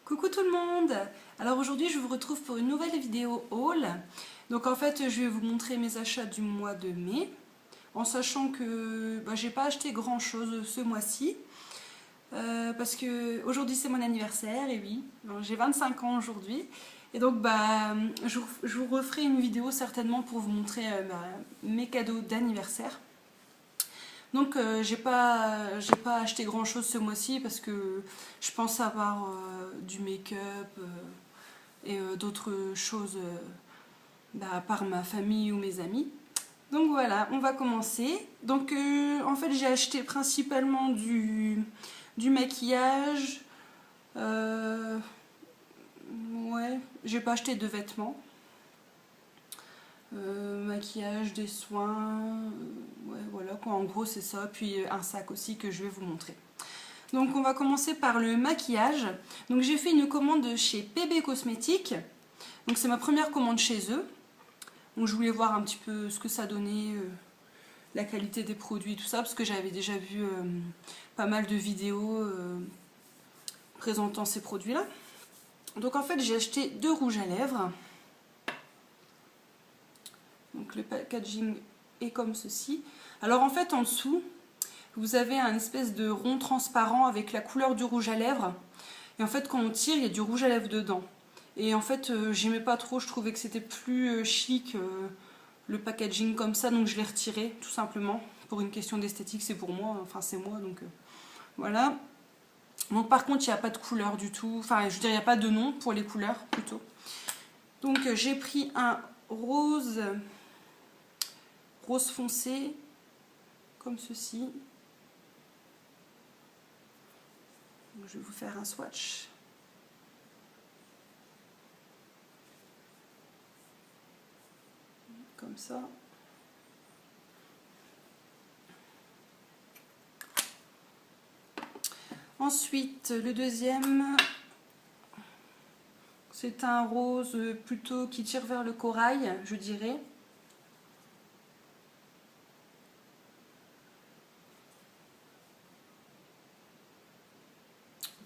Coucou tout le monde! Alors aujourd'hui je vous retrouve pour une nouvelle vidéo haul. Donc en fait je vais vous montrer mes achats du mois de mai, en sachant que j'ai pas acheté grand chose ce mois-ci, parce que aujourd'hui c'est mon anniversaire, et oui, j'ai 25 ans aujourd'hui. Et donc je vous referai une vidéo certainement pour vous montrer mes cadeaux d'anniversaire. Donc j'ai pas acheté grand chose ce mois-ci parce que je pense avoir du make-up et d'autres choses par ma famille ou mes amis. Donc voilà, on va commencer. Donc en fait j'ai acheté principalement du maquillage. Ouais, j'ai pas acheté de vêtements. Maquillage, des soins, ouais, voilà quoi, en gros c'est ça, puis un sac aussi que je vais vous montrer. Donc on va commencer par le maquillage. Donc j'ai fait une commande chez PB Cosmétiques, donc c'est ma première commande chez eux. Donc je voulais voir un petit peu ce que ça donnait, la qualité des produits, tout ça, parce que j'avais déjà vu pas mal de vidéos présentant ces produits là. Donc en fait j'ai acheté 2 rouges à lèvres. Donc le packaging est comme ceci. Alors en fait en dessous, vous avez un espèce de rond transparent avec la couleur du rouge à lèvres. Et en fait quand on tire, il y a du rouge à lèvres dedans. Et en fait j'aimais pas trop, je trouvais que c'était plus chic le packaging comme ça. Donc je l'ai retiré tout simplement. Pour une question d'esthétique, c'est pour moi, enfin c'est moi. Donc voilà. Donc par contre il n'y a pas de couleur du tout. Enfin je veux dire il n'y a pas de nom pour les couleurs plutôt. Donc j'ai pris un rose foncé comme ceci. Donc, je vais vous faire un swatch. Comme ça. Ensuite, le deuxième, c'est un rose plutôt qui tire vers le corail, je dirais.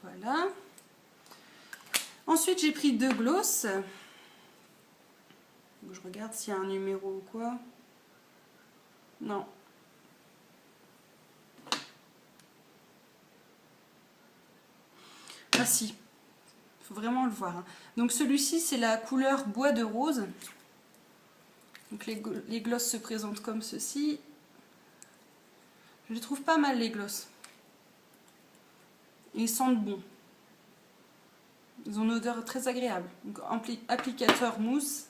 Voilà. Ensuite, j'ai pris 2 glosses. Je regarde s'il y a un numéro ou quoi. Non. Ah si. Il faut vraiment le voir. Hein. Donc celui-ci, c'est la couleur bois de rose. Donc les glosses se présentent comme ceci. Je les trouve pas mal les glosses. Ils sentent bon. Ils ont une odeur très agréable. Donc, applicateur mousse.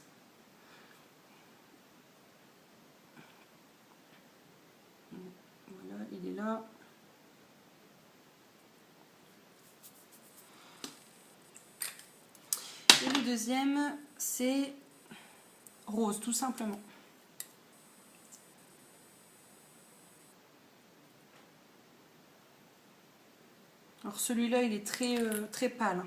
Voilà, il est là. Et le deuxième, c'est rose, tout simplement. Alors celui-là, il est très pâle.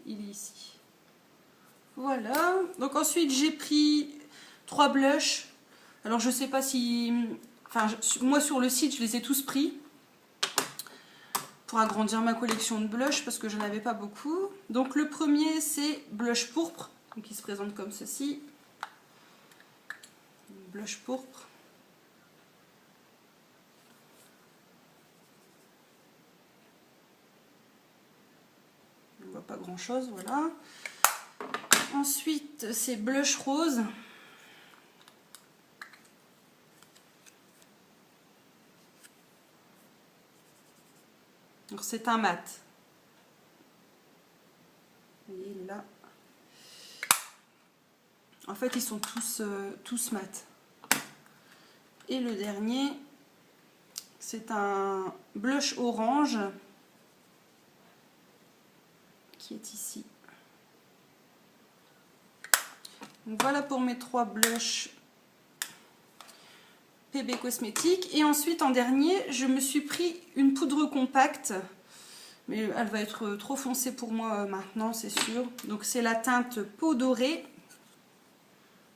Il est ici. Voilà. Donc ensuite, j'ai pris 3 blushs. Alors je sais pas si... Enfin, moi sur le site, je les ai tous pris. Pour agrandir ma collection de blushs, parce que je n'en avais pas beaucoup. Donc le premier, c'est blush pourpre. Donc il se présente comme ceci. Blush pourpre. On voit pas grand chose, voilà. Ensuite, c'est blush rose. C'est un mat. Vous voyez, il est là. En fait, ils sont tous mat. Et le dernier, c'est un blush orange qui est ici. Donc voilà pour mes 3 blushs PB Cosmétiques. Et ensuite, en dernier, je me suis pris une poudre compacte. Mais elle va être trop foncée pour moi maintenant, c'est sûr. Donc c'est la teinte peau dorée.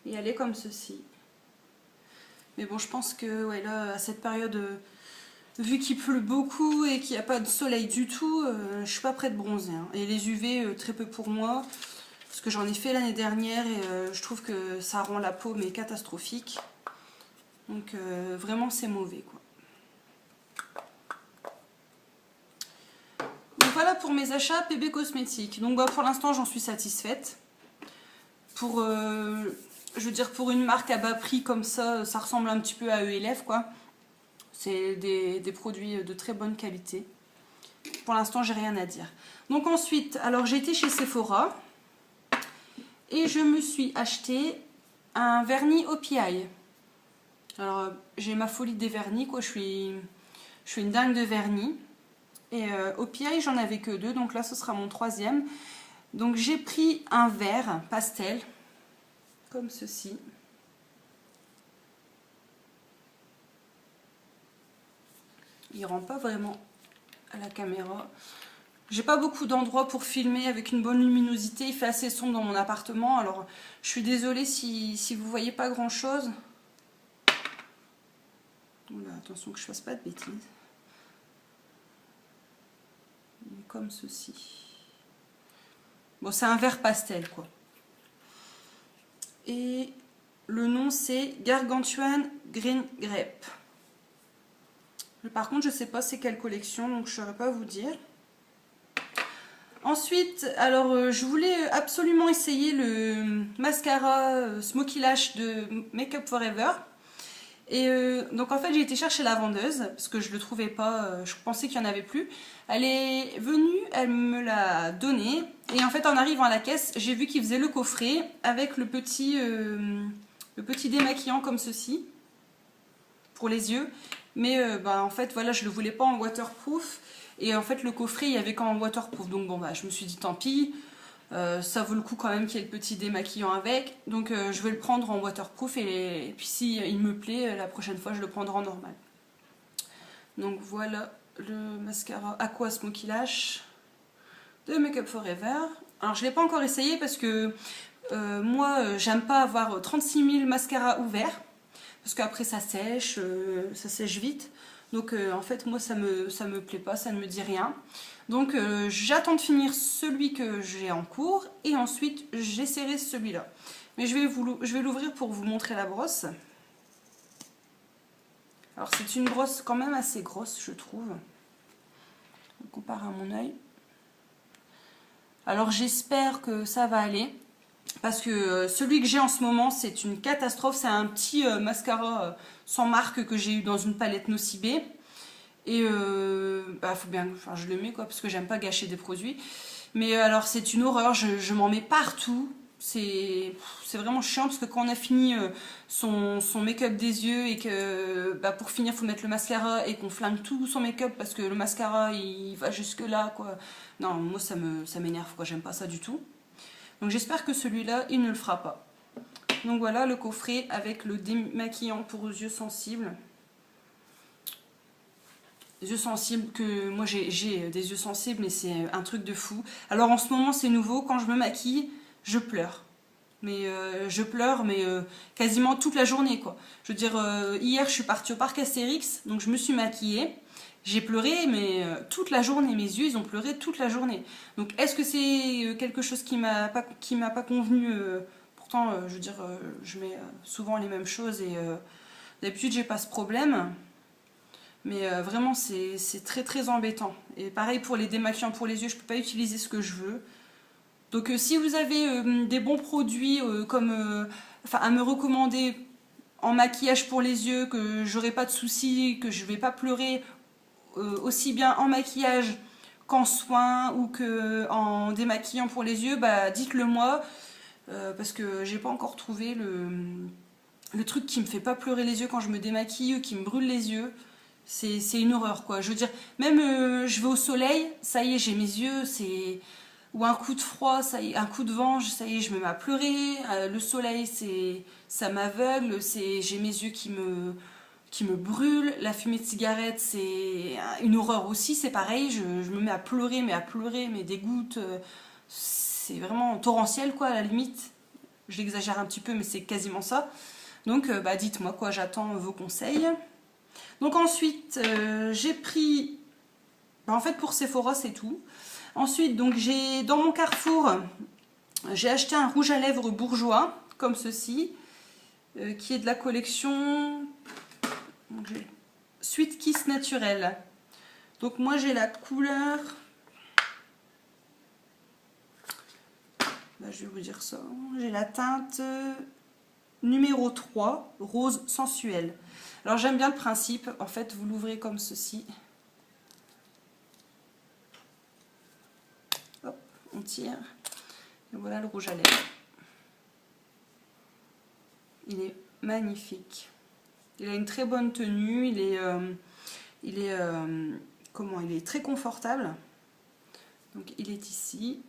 Et elle est comme ceci. Mais bon, je pense que ouais, là, à cette période vu qu'il pleut beaucoup et qu'il n'y a pas de soleil du tout, je suis pas prête de bronzer. Hein. Et les UV, très peu pour moi. Parce que j'en ai fait l'année dernière et je trouve que ça rend la peau mais catastrophique. Donc vraiment c'est mauvais quoi. Donc voilà pour mes achats PB Cosmétiques. Donc bah, pour l'instant j'en suis satisfaite. Pour, je veux dire pour une marque à bas prix comme ça, ça ressemble un petit peu à ELF quoi. C'est des produits de très bonne qualité. Pour l'instant j'ai rien à dire. Donc ensuite, alors j'ai été chez Sephora. Et je me suis acheté un vernis OPI. Alors, j'ai ma folie des vernis, quoi. Je suis une dingue de vernis. Et OPI, j'en avais que 2, donc là, ce sera mon 3e. Donc, j'ai pris un vert pastel, comme ceci. Il rend pas vraiment à la caméra. J'ai pas beaucoup d'endroits pour filmer avec une bonne luminosité, il fait assez sombre dans mon appartement, alors je suis désolée si vous voyez pas grand chose. Oula, attention que je fasse pas de bêtises. Comme ceci. Bon, c'est un vert pastel quoi. Et le nom c'est Gargantuan Green Grape. Par contre, je sais pas c'est quelle collection, donc je saurais pas vous dire. Ensuite, alors je voulais absolument essayer le mascara Smoky Lash de Make Up For Ever. Et donc en fait j'ai été chercher la vendeuse parce que je le trouvais pas, je pensais qu'il n'y en avait plus. Elle est venue, elle me l'a donné et en fait en arrivant à la caisse j'ai vu qu'il faisait le coffret avec le petit démaquillant comme ceci pour les yeux. Mais bah, en fait voilà je le voulais pas en waterproof. Et en fait le coffret il y avait qu'en waterproof, donc bon bah je me suis dit tant pis, ça vaut le coup quand même qu'il y ait le petit démaquillant avec, donc je vais le prendre en waterproof et puis si il me plaît la prochaine fois je le prendrai en normal. Donc voilà le mascara Aqua Smoky Lash de Make Up For Ever. Alors je ne l'ai pas encore essayé parce que moi j'aime pas avoir 36 000 mascaras ouverts parce qu'après ça sèche vite. Donc en fait moi ça me plaît pas, ça ne me dit rien. Donc j'attends de finir celui que j'ai en cours et ensuite j'essaierai celui-là. Mais je vais l'ouvrir pour vous montrer la brosse. Alors c'est une brosse quand même assez grosse je trouve. On compare à mon œil. Alors j'espère que ça va aller. Parce que celui que j'ai en ce moment c'est une catastrophe. C'est un petit mascara sans marque que j'ai eu dans une palette Nocibé. Et bah faut bien, enfin je le mets quoi parce que j'aime pas gâcher des produits. Mais alors c'est une horreur, je m'en mets partout. C'est vraiment chiant parce que quand on a fini son make-up des yeux et que bah, pour finir faut mettre le mascara et qu'on flingue tout son make-up parce que le mascara il va jusque là quoi. Non moi ça m'énerve quoi, j'aime pas ça du tout. Donc j'espère que celui-là il ne le fera pas. Donc voilà le coffret avec le démaquillant pour yeux sensibles. Yeux sensibles, que moi j'ai des yeux sensibles mais c'est un truc de fou. Alors en ce moment c'est nouveau, quand je me maquille je pleure. Mais je pleure mais quasiment toute la journée quoi. Je veux dire hier je suis partie au parc Astérix, donc je me suis maquillée. J'ai pleuré mais toute la journée, mes yeux ils ont pleuré toute la journée. Donc est-ce que c'est quelque chose qui m'a pas convenu pourtant je veux dire je mets souvent les mêmes choses et d'habitude j'ai pas ce problème. Mais vraiment c'est très très embêtant. Et pareil pour les démaquillants pour les yeux, je peux pas utiliser ce que je veux. Donc si vous avez des bons produits comme enfin à me recommander en maquillage pour les yeux, que j'aurai pas de soucis, que je vais pas pleurer aussi bien en maquillage qu'en soins ou que en démaquillant pour les yeux, bah dites-le moi parce que j'ai pas encore trouvé le truc qui me fait pas pleurer les yeux quand je me démaquille, qui me brûle les yeux. C'est une horreur quoi, je veux dire, même je vais au soleil, ça y est j'ai mes yeux, ou un coup de froid, ça y est, un coup de vent, ça y est je me mets à pleurer, le soleil ça m'aveugle, j'ai mes yeux qui me brûlent, la fumée de cigarette c'est une horreur aussi, c'est pareil, je me mets à pleurer, mais des gouttes, c'est vraiment torrentiel quoi à la limite, je l'exagère un petit peu mais c'est quasiment ça, donc bah dites-moi quoi, j'attends vos conseils. Donc ensuite, j'ai pris... en fait, pour Sephora, c'est tout. Ensuite, donc j'ai dans mon Carrefour, j'ai acheté un rouge à lèvres bourgeois, comme ceci, qui est de la collection Sweet Kiss Naturel. Donc moi, j'ai la couleur... Là, je vais vous dire ça. J'ai la teinte numéro 3, rose sensuel. Alors, j'aime bien le principe. En fait, vous l'ouvrez comme ceci. Hop, on tire. Et voilà le rouge à lèvres. Il est magnifique. Il a une très bonne tenue. Il est très confortable. Donc, il est ici.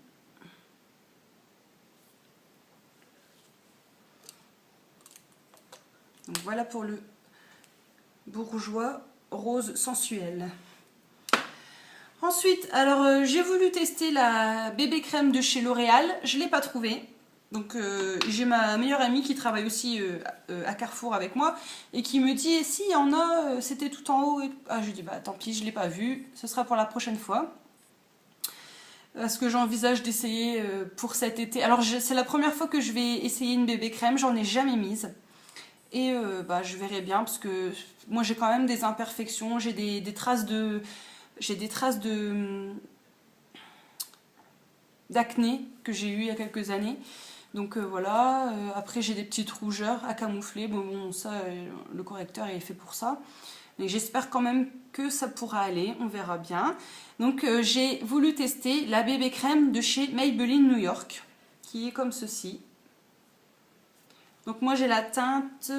Donc voilà pour le bourgeois rose sensuel. Ensuite, alors j'ai voulu tester la bébé crème de chez L'Oréal. Je ne l'ai pas trouvée. Donc j'ai ma meilleure amie qui travaille aussi à Carrefour avec moi et qui me dit si, il y en a, c'était tout en haut. Ah, je lui dis bah tant pis, je ne l'ai pas vue. Ce sera pour la prochaine fois. Parce que j'envisage d'essayer pour cet été. Alors c'est la première fois que je vais essayer une bébé crème. J'en ai jamais mise. Et je verrai bien parce que moi j'ai quand même des imperfections, j'ai des traces d'acné que j'ai eu il y a quelques années. Donc voilà, après j'ai des petites rougeurs à camoufler. Bon ça, le correcteur est fait pour ça. Mais j'espère quand même que ça pourra aller, on verra bien. Donc j'ai voulu tester la bébé crème de chez Maybelline New York, qui est comme ceci. Donc moi j'ai la teinte...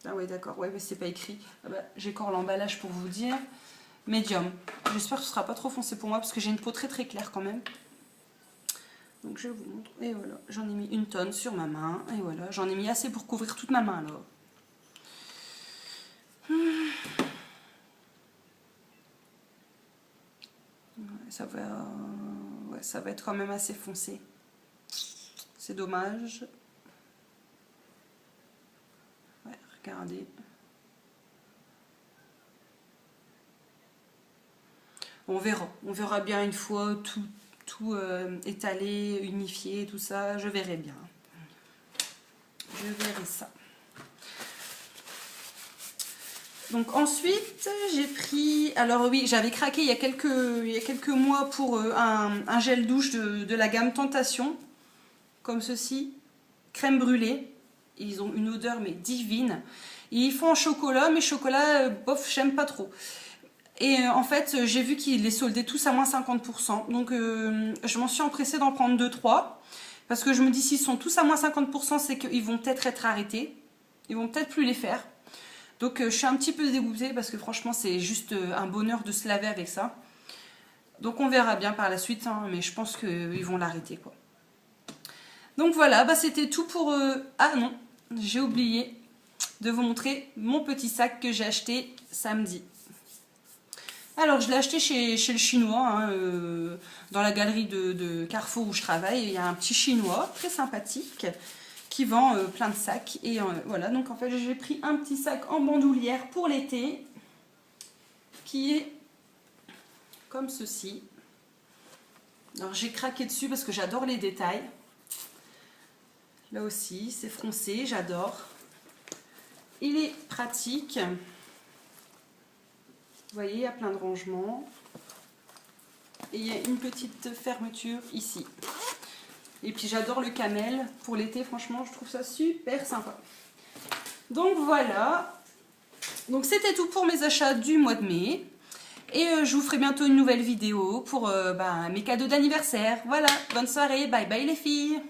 Ah ouais d'accord, ouais mais c'est pas écrit. Ah bah, j'ai encore l'emballage pour vous dire. Medium. J'espère que ce sera pas trop foncé pour moi parce que j'ai une peau très très claire quand même. Donc je vous montre. Et voilà, j'en ai mis une tonne sur ma main. Et voilà, j'en ai mis assez pour couvrir toute ma main alors. Ouais, ça va être quand même assez foncé. C'est dommage. Ouais, regardez. On verra bien une fois tout étalé, unifié, tout ça. Je verrai bien. Je verrai ça. Donc ensuite, j'ai pris... Alors oui, j'avais craqué il y a quelques mois pour un gel douche de la gamme Tentation. Comme ceci, crème brûlée. Ils ont une odeur mais divine. Et ils font en chocolat, mais chocolat, bof, j'aime pas trop. Et en fait, j'ai vu qu'ils les soldaient tous à moins 50%. Donc je m'en suis empressée d'en prendre 2-3. Parce que je me dis, s'ils sont tous à moins 50%, c'est qu'ils vont peut-être être arrêtés. Ils vont peut-être plus les faire. Donc je suis un petit peu dégoûtée parce que franchement, c'est juste un bonheur de se laver avec ça. Donc on verra bien par la suite, hein, mais je pense qu'ils vont l'arrêter, quoi. Donc voilà, bah c'était tout pour... Ah non, j'ai oublié de vous montrer mon petit sac que j'ai acheté samedi. Alors je l'ai acheté chez le chinois, hein, dans la galerie de Carrefour où je travaille. Il y a un petit chinois très sympathique qui vend plein de sacs. Et voilà, donc en fait j'ai pris un petit sac en bandoulière pour l'été qui est comme ceci. Alors j'ai craqué dessus parce que j'adore les détails. Là aussi, c'est froncé, j'adore. Il est pratique. Vous voyez, il y a plein de rangements. Et il y a une petite fermeture ici. Et puis j'adore le camel. Pour l'été, franchement, je trouve ça super sympa. Donc voilà. Donc c'était tout pour mes achats du mois de mai. Et je vous ferai bientôt une nouvelle vidéo pour mes cadeaux d'anniversaire. Voilà, bonne soirée, bye bye les filles.